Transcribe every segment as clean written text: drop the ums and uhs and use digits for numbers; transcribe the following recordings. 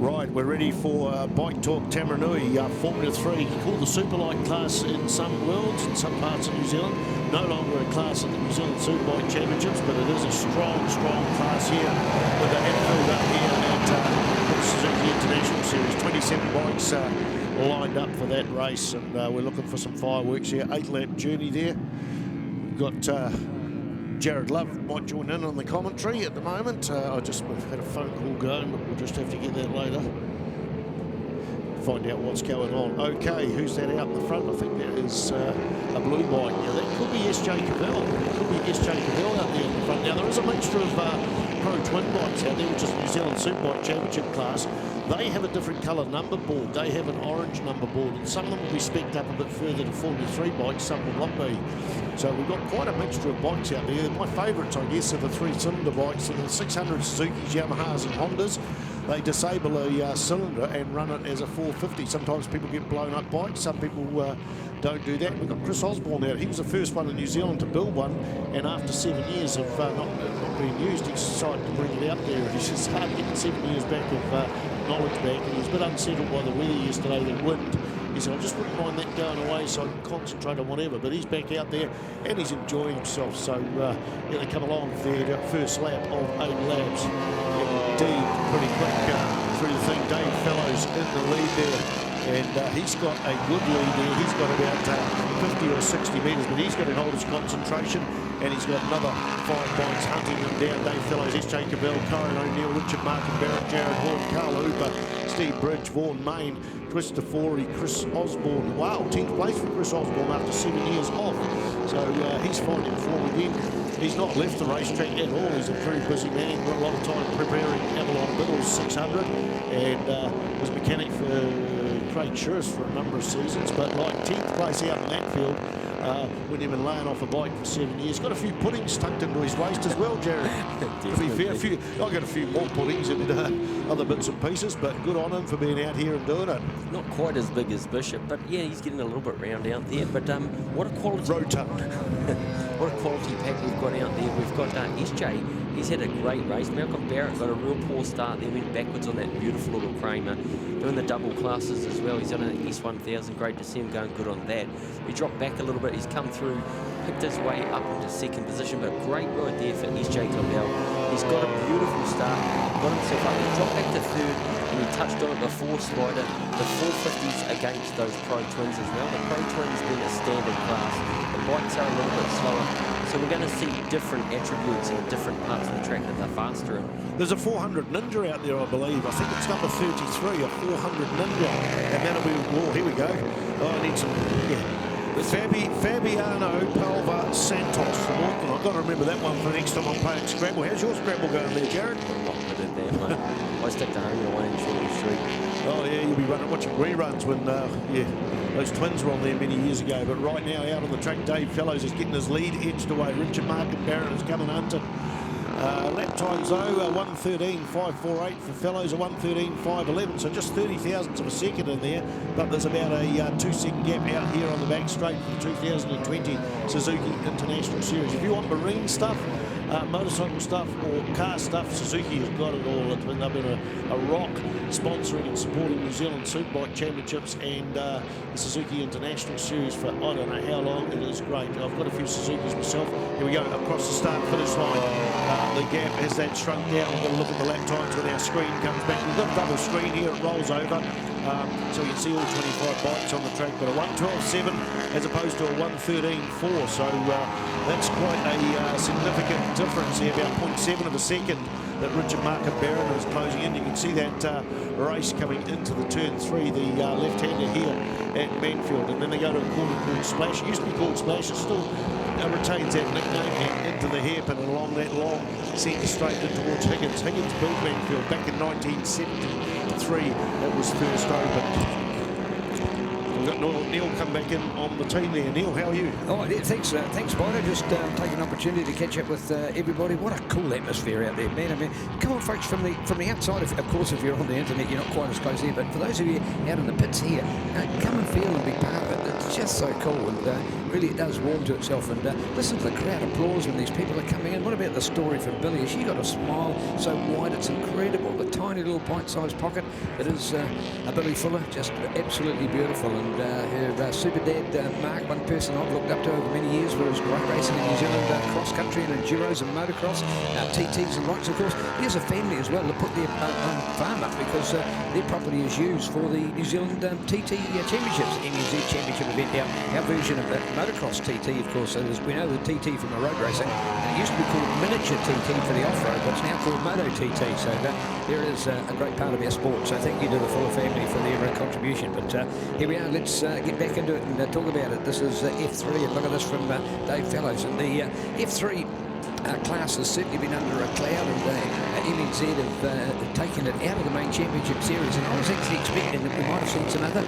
Right, we're ready for Bike Talk Tamaranui, Formula 3, called the Superlight class in some worlds, in some parts of New Zealand. No longer a class in the New Zealand Superbike Championships, but it is a strong, strong class here with the Manfeild up here at the Suzuki International Series. 27 bikes lined up for that race, and we're looking for some fireworks here. 8-lap journey there. We've got Jared Love might join in on the commentary at the moment. We've had a phone call going, but we'll just have to get that later. Find out what's going on. Okay, who's that out in the front? I think that is a blue bike. Now that could be SJ Cavell. It could be SJ Cavell out there in the front. Now there is a mixture of Pro Twin bikes out there, which is the New Zealand Superbike Championship class. They have a different colour number board. They have an orange number board, and some of them will be specced up a bit further to Formula 3 bikes, some will not be. So we've got quite a mixture of bikes out there. My favourites, I guess, are the 3-cylinder bikes, and the 600 Suzuki's, Yamahas and Hondas. They disable a cylinder and run it as a 450. Sometimes people get blown up bikes, some people don't do that. We've got Chris Osborne out. He was the first one in New Zealand to build one, and after 7 years of not being used, he decided to bring it out there. And he's just hard getting 7 years back of knowledge back, and he was a bit unsettled by the weather yesterday, the wind. He said, I just wouldn't mind that going away so I can concentrate on whatever. But he's back out there and he's enjoying himself. So yeah, they come along for their first lap of 8 laps. Indeed, pretty quick through the thing. Dave Fellows in the lead there. And he's got a good lead there. He's got about 50 or 60 metres, but he's got to hold his concentration. And he's got another 5 bikes hunting him down. Dave Fellows, SJ Cavell, Corin O'Neill, Richard Martin Barrett, Jared Horn, Carl Hooper, Steve Bridge, Vaughan Main, Twister Forey, Chris Osborne. Wow, 10th place for Chris Osborne after 7 years off. So he's finding form again. He's not left the racetrack at all. He's a very busy man. He's got a lot of time preparing Avalon Biddle's 600 and was mechanic for Craig Schuris for a number of seasons. But like 10th place out in Manfeild, when he's been laying off a bike for 7 years. Got a few puddings tucked into his waist as well, Jared. To be fair, I've got a few more puddings and other bits and pieces, but good on him for being out here and doing it. Not quite as big as Bishop, but yeah, he's getting a little bit round out there. But what a quality rotund. What a quality pack we've got out there. We've got SJ. He's had a great race. Malcolm Barrett got a real poor start there, went backwards on that beautiful little Kramer. Doing the double classes as well. He's on an S1000. Great to see him going good on that. He dropped back a little bit. He's come through, picked his way up into second position, but great ride there for SJ Cavell. He's got a beautiful start, got himself up. He dropped back to third, and he touched on it before Spider. The 450s against those Pro Twins as well. The Pro Twins being a standard class. The bikes are a little bit slower. So we're going to see different attributes in different parts of the track that they're faster in. There's a 400 Ninja out there, I believe. I think it's number 33, a 400 Ninja. And that'll be, oh, here we go. Oh, I need some, yeah. Fabiano Palva Santos from Auckland. I've got to remember that one for next time I'm playing Scrabble. How's your Scrabble going there, Jared? I'm not good at that, mate. I stick to home and away in Shorty Street. Oh, yeah, you'll be watching reruns when, those twins were on there many years ago. But right now, out on the track, Dave Fellows is getting his lead edged away. Richard Martin Barrett is coming under. Lap times though, 1:13.548 for Fellows, a 1:13.511, so just 30 thousandths of a second in there, but there's about a 2-second gap out here on the back straight for the 2020 Suzuki International Series. If you want marine stuff, motorcycle stuff or car stuff, Suzuki has got it all. They've been a rock sponsoring and supporting New Zealand Superbike Championships and the Suzuki International Series for I don't know how long. It is great. I've got a few Suzukis myself. Here we go, across the start finish line. The gap has that shrunk down. We've got to look at the lap times when our screen comes back. We've got a double screen here, it rolls over. So you can see all 25 bikes on the track, but a 1:12.7 as opposed to a 1:13.4. So that's quite a significant difference here, about 0.7 of a second that Richard Martin Barrett is closing in. You can see that race coming into the turn 3, the left-hander here at Manfeild. And then they go to a corner called Splash. It used to be called Splash. It still retains that nickname, and into the hairpin and along that long centre straight in towards Higgins. Higgins built Manfeild back in 1973. That was first open. We've got Neil come back in on the team there. Neil, how are you? Oh, yeah, thanks, Spider. Just take an opportunity to catch up with everybody. What a cool atmosphere out there, man. I mean, come on, folks, from the outside. Of course, if you're on the internet, you're not quite as close here. But for those of you out in the pits here, come and feel and be part of it. It's just so cool. And really it does warm to itself. And listen to the crowd applause when these people are coming in. What about the story from Billy? She got a smile so wide, it's incredible. The tiny little pint-sized pocket that is a Billy Fuller, just absolutely beautiful. And her super dad, Mark, one person I've looked up to over many years for his great racing in New Zealand, cross-country and enduros and motocross, TTs and bikes, of course. He has a family as well to put their farm up because their property is used for the New Zealand TT Championships, NZ Championship event. Our version of that motocross TT, of course, so we know the TT from the road racing. It used to be called miniature TT for the off-road, but it's now called Moto TT. So there is a great part of our sport. So thank you to the Fuller family for their contribution. But here we are. Let's get back into it and talk about it. This is F3, and look at this from Dave Fellows. And the F3 class has certainly been under a cloud, and MNZ have taken it out of the main championship series. And I was actually expecting that we might have seen some other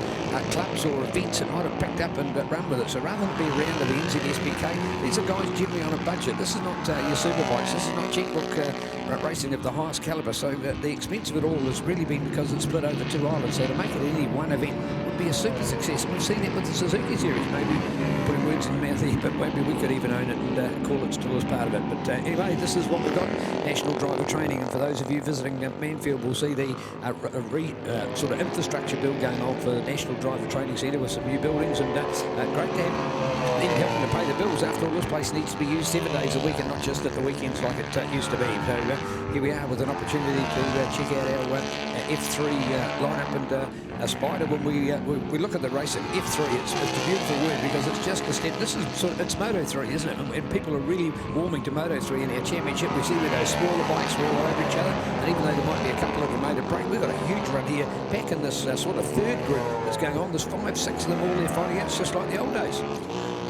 clubs or events that might have picked up and run with it. So rather than be around to the NZSBK, these are guys generally on a budget. This is not your superbikes. This is not checkbook racing of the highest calibre. So the expense of it all has really been because it's split over 2 islands. So to make it any one event would be a super success. And we've seen it with the Suzuki Series. Maybe putting words in the mouth here, but maybe we could even own it and call it still as part of it. But anyway, this is what we've got. National Driver Training. And for those of you visiting Manfeild, we'll see the sort of infrastructure build going on for the National Driver Training Centre with some new buildings, and great to have them helping to pay the bills. After all, this place needs to be used 7 days a week and not just at the weekends like it used to be. So here we are with an opportunity to check out our F3 lineup and Spider. When we look at the racing, F3, it's a beautiful word because it's just a step. This is sort of, it's Moto 3, isn't it? And people are really warming to Moto 3 in our championship. We see with those smaller bikes, we're all over each other, and even though there might be a couple of them made a break, we've got a huge run here back in this sort of third group that's going on. There's 5, 6 of them all there fighting out. It's just like the old days.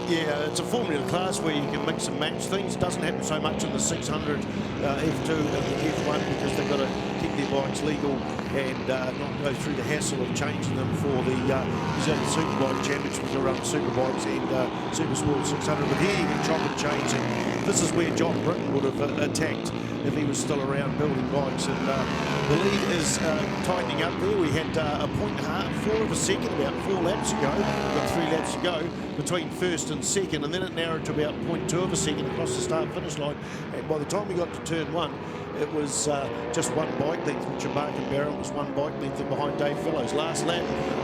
Yeah, it's a Formula class where you can mix and match things. Doesn't happen so much in the 600 F2 and the F1 because they've got to keep their bikes legal and not go through the hassle of changing them for the New Zealand Superbike Championship, which are run Superbikes and Super Sport 600. But here you can chop and change, and this is where John Britton would have attacked if he was still around building bikes. And the lead is tightening up there. We had a 0.4 of a second about 4 laps ago. We've got 3 laps to go between first and second, and then it narrowed to about 0.2 of a second across the start-finish line. And by the time we got to turn 1, it was just 1 bike length, which Mark and Barron was 1 bike length behind Dave Fellows. Last lap,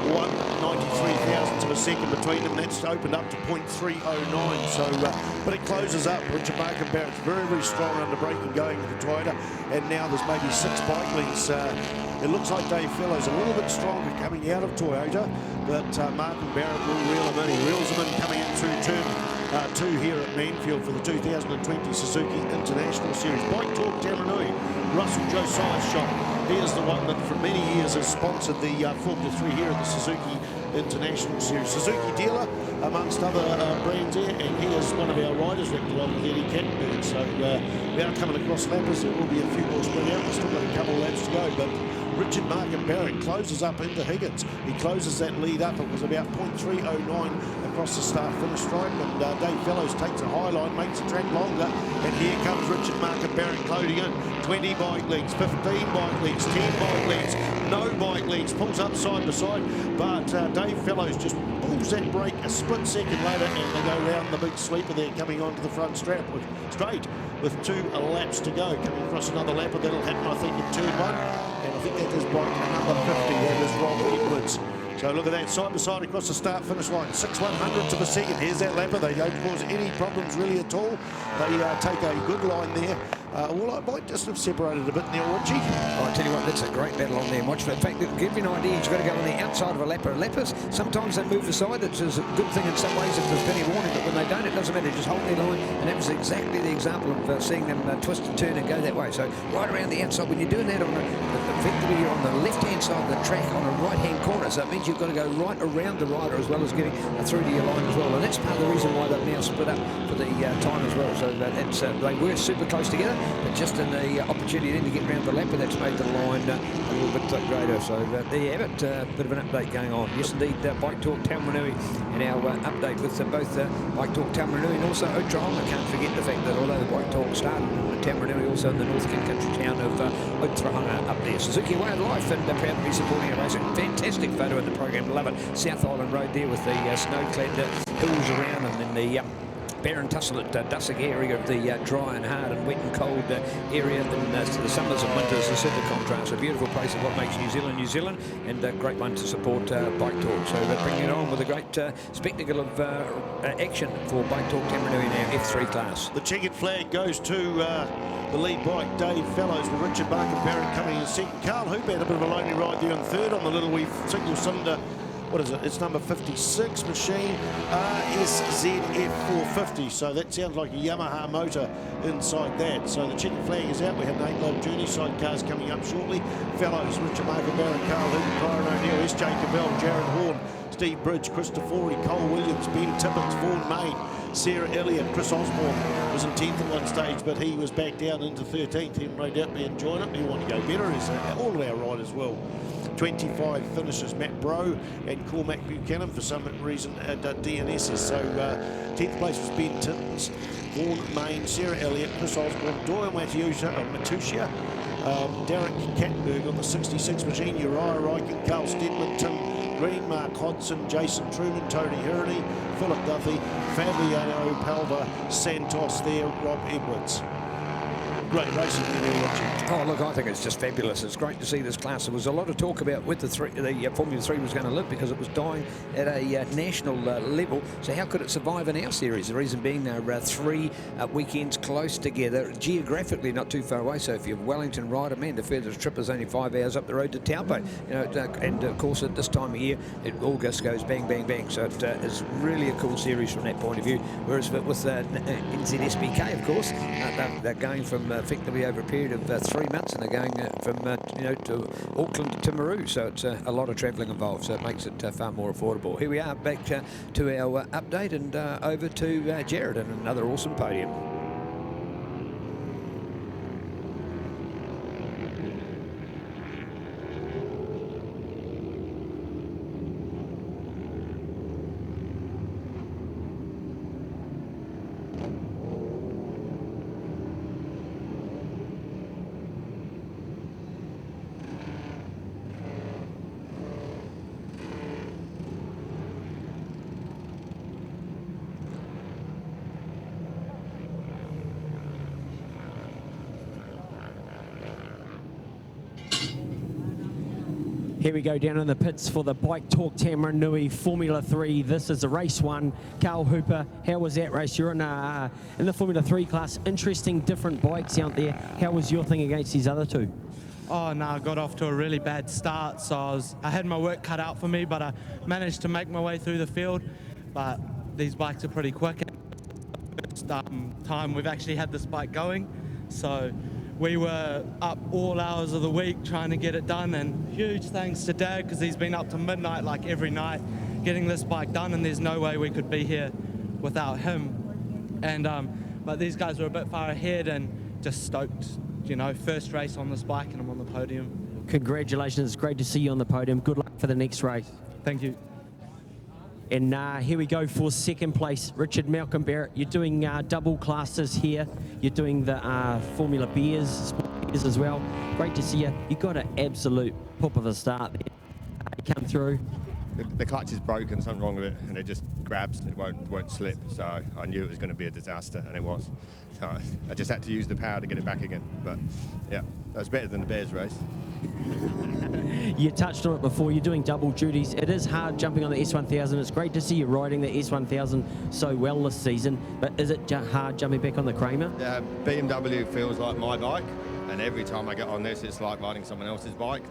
193 thousandths of a second between them. That's opened up to 0.309. So, but it closes up. Richard Mark and Barrett's very, very strong under braking going with the Toyota, and now there's maybe 6 bike lengths. It looks like Dave Fellows a little bit stronger coming out of Toyota, but Mark and Barrett will reel him in. He reels him in coming in through turn 2 here at Manfeild for the 2020 Suzuki International Series. Bike Talk Tamarunui, Russell Josiah's shop. He is the one that for many years has sponsored the Formula 3 here at the Suzuki International Series. Suzuki dealer, amongst other brands here, and he is one of our riders represented with Eddie Kattenberg. So we are coming across lappers. There will be a few more sprint out. We've still got a couple of laps to go, but Richard Mark and Barrett closes up into Higgins. He closes that lead up. It was about 0.309 across the start-finish stripe, and Dave Fellows takes a high line, makes the track longer, and here comes Richard Mark and Barrett loading in. 20 bike lengths, 15 bike lengths, 10 bike lengths, no bike lengths, pulls up side by side, but Dave Fellows just pulls that brake a split second later, and they go round the big sweeper there, coming onto the front straight with 2 laps to go. Coming across another lap, and that'll happen, I think, in turn 1. And I think that is bike number 50, that is Rob Edwards. So look at that, side by side across the start-finish line, 6/100ths of a second. Here's that lapper. They don't cause any problems really at all. They take a good line there. Well, I might just have separated a bit now, Richie. I tell you what, that's a great battle on there, Watch. In fact, to give you an idea, you've got to go on the outside of a lapper. Lappers, sometimes they move aside. It's a good thing in some ways if there's plenty of warning, but when they don't, it doesn't matter. Just hold their line, and that was exactly the example of seeing them twist and turn and go that way. So right around the outside, when you're doing that effectively you're on the left-hand side of the track on a right-hand corner, so it means you've got to go right around the rider as well as getting through to your line as well. And that's part of the reason why they've now split up for the time as well. So that's they were super close together, but just in the opportunity then to get round the lap, and that's made the line a little bit greater. So there you have it, bit of an update going on. Yes, indeed, Bike Talk Tamarunui, and our update with both Bike Talk Tamarunui and also Otrahonga. Can't forget the fact that although the Bike Talk started Tamarunui, also in the North King country town of Otrahanga up there. Suzuki Way of Life, and proud to be supporting our racing. Fantastic photo in the program, love it. South Island Road there with the snow-clad hills around, and then the barren tussled Dussick area of the dry and hard and wet and cold area, and the summers and winters, a super contrast. A beautiful place of what makes New Zealand, and a great one to support Bike Talk. So they're bringing it on with a great spectacle of action for Bike Talk Tamarunui in our F3 class. The checkered flag goes to the lead bike, Dave Fellows, with Richard Barker Barrett coming in second. Carl Hooper had a bit of a lonely ride there in third on the little wee single cylinder. What is it? It's number 56 machine, SZF 450. So that sounds like a Yamaha motor inside that. So the checkered flag is out. We have an 8-load journey side cars coming up shortly. Fellows, Richard Barker Barrett, Carl Hooper, Byron O'Neill, S.J. Cavell, Jared Horn, Steve Bridge, Christopher, Cole Williams, Ben Tippins, Vaughan Main, Sarah Elliott, Chris Osborne was in 10th at one stage, but he was back down into 13th. He no doubt be enjoying it. He want to go better, as all of our riders will. 25 finishes Matt Bro and Cormac Buchanan for some reason at DNSs. So 10th place was Ben Tittins, Vaughan Main, Sarah Elliott, Chris Osborne, Doyle Matusia, Derek Kattenberg on the 66 machine, Uriah Ryken, Carl Stedman, Tim Green, Mark Hodson, Jason Truman, Tony Hurney, Philip Duffy, Fabiano Palva, Santos there, Rob Edwards. Great racing there, Richard. Oh, look, I think it's just fabulous. It's great to see this class. There was a lot of talk about with the Formula 3 was going to live because it was dying at a national level. So how could it survive in our series? The reason being they're 3 weekends close together, geographically not too far away. So if you're Wellington rider, man, the furthest trip is only 5 hours up the road to Taupo. You know, and of course at this time of year, August goes bang, bang, bang. So it is really a cool series from that point of view. Whereas with NZSBK, of course, they're going from effectively over a period of 3 months, and they're going from to Auckland to Timaru, so it's a lot of travelling involved, so it makes it far more affordable. Here we are back to our update, and over to Jared and another awesome podium. Here we go down in the pits for the Bike Talk Tamarunui Formula 3. This is the race 1. Carl Hooper, how was that race? You're in the Formula 3 class. Interesting, different bikes out there. How was your thing against these other two? Oh no, I got off to a really bad start, so I had my work cut out for me, but I managed to make my way through the field. But these bikes are pretty quick. First time we've actually had this bike going, so we were up all hours of the week trying to get it done, and huge thanks to Dad, because he's been up to midnight like every night getting this bike done, and there's no way we could be here without him. And but these guys were a bit far ahead, and just stoked, you know, first race on this bike and I'm on the podium. Congratulations, it's great to see you on the podium. Good luck for the next race. Thank you. And here we go for second place, Richard Malcolm Barrett. You're doing double classes here. You're doing the Formula Beers, Sport Beers as well. Great to see you. You got an absolute pop of a start there. You come through. The clutch is broken, something wrong with it, and it just grabs, it won't slip. So I knew it was going to be a disaster, and it was. So I just had to use the power to get it back again. But yeah, that was better than the Bears race. You touched on it before, you're doing double duties. It is hard jumping on the S1000. It's great to see you riding the S1000 so well this season, but is it hard jumping back on the Kramer? Yeah, BMW feels like my bike, and every time I get on this, it's like riding someone else's bike.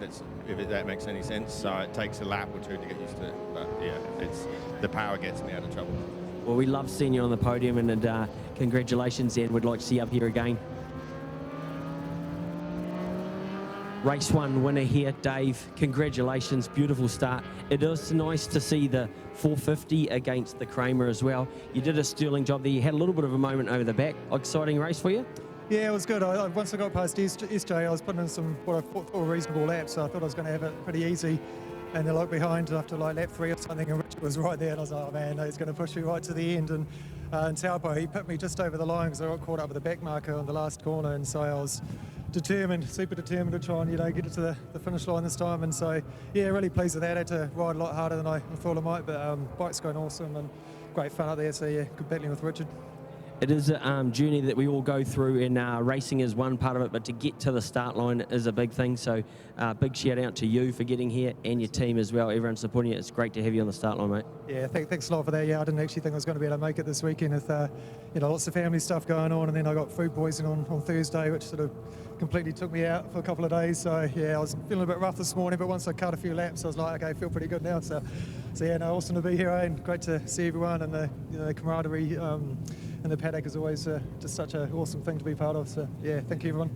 If that makes any sense. So it takes a lap or two to get used to it. But yeah, the power gets me out of trouble. Well, we love seeing you on the podium, and congratulations, and we'd like to see you up here again. Race 1 winner here, Dave. Congratulations, beautiful start. It is nice to see the 450 against the Kramer as well. You did a sterling job there. You had a little bit of a moment over the back. Exciting race for you? Yeah, it was good. Once I got past SJ, I was putting in some what I thought were reasonable laps, so I thought I was going to have it pretty easy. and they looked behind after like lap 3 or something, and Richard was right there, and I was like, oh man, he's going to push me right to the end. And in Taupo, he put me just over the line because I got caught up with the back marker on the last corner, and so I was determined, super determined to try and get it to the finish line this time. And so yeah, really pleased with that. I had to ride a lot harder than I thought I might, but bike's going awesome and great fun out there. So yeah, good battling with Richard. It is a journey that we all go through, and racing is one part of it, but to get to the start line is a big thing. So big shout out to you for getting here and your team as well. Everyone supporting you. It's great to have you on the start line, mate. Yeah, thanks a lot for that. Yeah, I didn't actually think I was going to be able to make it this weekend with lots of family stuff going on, and then I got food poisoning on Thursday, which sort of completely took me out for a couple of days. So yeah, I was feeling a bit rough this morning, but once I cut a few laps, I was like, okay, I feel pretty good now. So yeah, no, awesome to be here, and great to see everyone, and the camaraderie in the paddock is always just such an awesome thing to be part of. So yeah, thank you everyone.